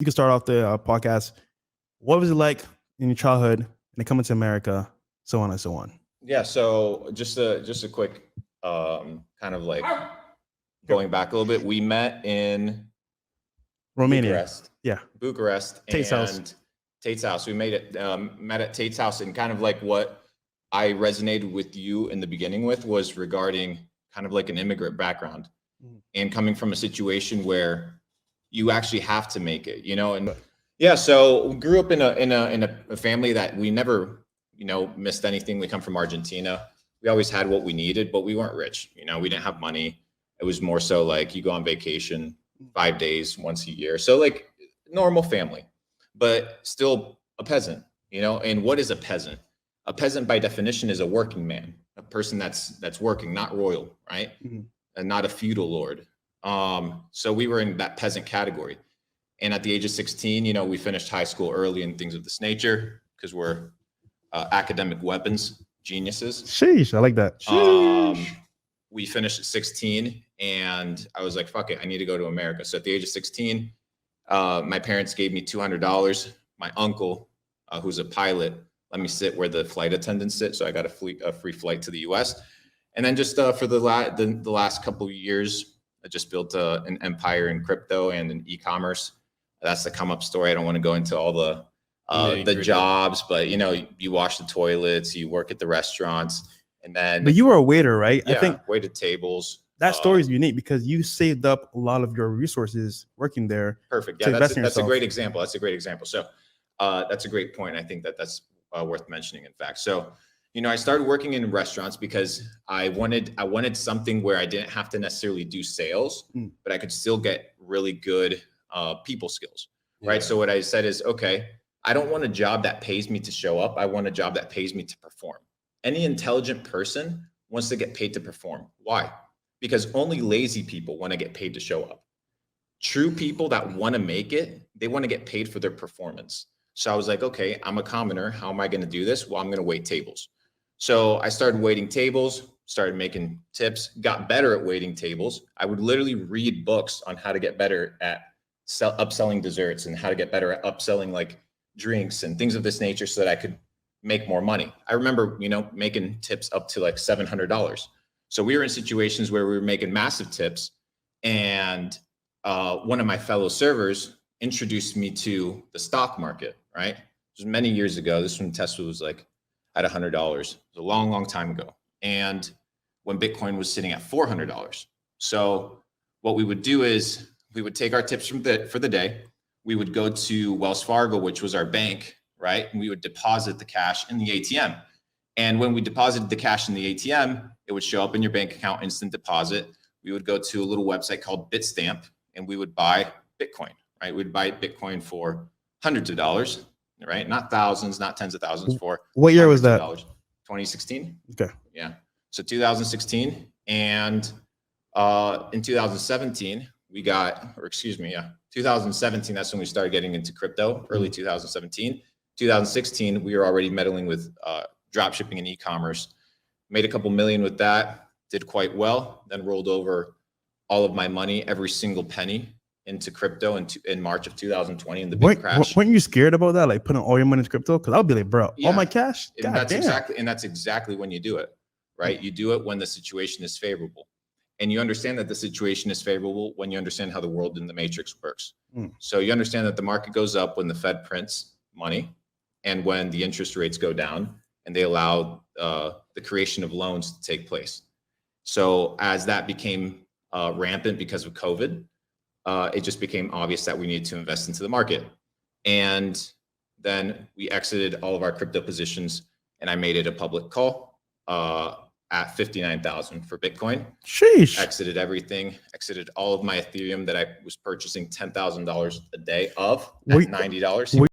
You can start off the podcast. What was it like in your childhood and coming to America, so on and so on? Yeah. So just a quick kind of like going back a little bit. We met in Romania. Bucharest. Yeah. Bucharest. Tate's house. Tate's house. We made it, met at Tate's house, and kind of like what I resonated with you in the beginning with was regarding kind of like an immigrant background and coming from a situation where you actually have to make it, and yeah. So we grew up in a family that we never, missed anything. We come from Argentina. We always had what we needed, but we weren't rich. We didn't have money. It was more so like you go on vacation 5 days once a year. So like normal family, but still a peasant, and what is a peasant? A peasant by definition is a working man, a person that's working, not royal, right? And not a feudal lord. So we were in that peasant category. And at the age of 16, we finished high school early and things of this nature because we're academic weapons geniuses. Sheesh, I like that. We finished at 16 and I was like, fuck it, I need to go to America. So at the age of 16, my parents gave me $200. My uncle, who's a pilot, let me sit where the flight attendants sit. So I got a free flight to the US. And then just for the last couple of years, I just built an empire in crypto and in e-commerce. That's the come up story. I don't want to go into all the jobs, but you wash the toilets, you work at the restaurants, and then. But you were a waiter, right? Yeah, I think waited tables. That story is unique because you saved up a lot of your resources working there. Perfect. Yeah, that's a great example. That's a great example. So that's a great point. I think that's worth mentioning. In fact, so. I started working in restaurants because I wanted something where I didn't have to necessarily do sales, but I could still get really good people skills, right? So what I said is, okay, I don't want a job that pays me to show up. I want a job that pays me to perform. Any intelligent person wants to get paid to perform. Why? Because only lazy people want to get paid to show up. True people that want to make it, they want to get paid for their performance. So I was like, okay, I'm a commoner. How am I going to do this? Well, I'm going to wait tables. So I started waiting tables, started making tips, got better at waiting tables. I would literally read books on how to get better at upselling desserts and how to get better at upselling like drinks and things of this nature so that I could make more money. I remember, making tips up to like $700. So we were in situations where we were making massive tips, and one of my fellow servers introduced me to the stock market, right? This was many years ago. This when Tesla was like at $100. It was a long, long time ago. And when Bitcoin was sitting at $400. So what we would do is we would take our tips for the day. We would go to Wells Fargo, which was our bank, right? And we would deposit the cash in the ATM. And when we deposited the cash in the ATM, it would show up in your bank account, instant deposit. We would go to a little website called Bitstamp and we would buy Bitcoin, right? We'd buy Bitcoin for hundreds of dollars. Right? Not thousands, not tens of thousands. For what year was that? 2016. Okay. Yeah. So 2016. And in 2017, 2017, that's when we started getting into crypto, early 2017. 2016, we were already meddling with drop shipping and e-commerce. Made a couple million with that, did quite well, then rolled over all of my money, every single penny, into crypto in March of 2020 in the big crash. Weren't you scared about that? Like putting all your money into crypto? Because I'll be like, bro, all my cash? And that's exactly when you do it, right? You do it when the situation is favorable. And you understand that the situation is favorable when you understand how the world in the matrix works. So you understand that the market goes up when the Fed prints money and when the interest rates go down and they allow the creation of loans to take place. So as that became rampant because of COVID, it just became obvious that we needed to invest into the market. And then we exited all of our crypto positions and I made it a public call at 59,000 for Bitcoin. Sheesh. Exited everything, exited all of my Ethereum that I was purchasing $10,000 a day of at $90.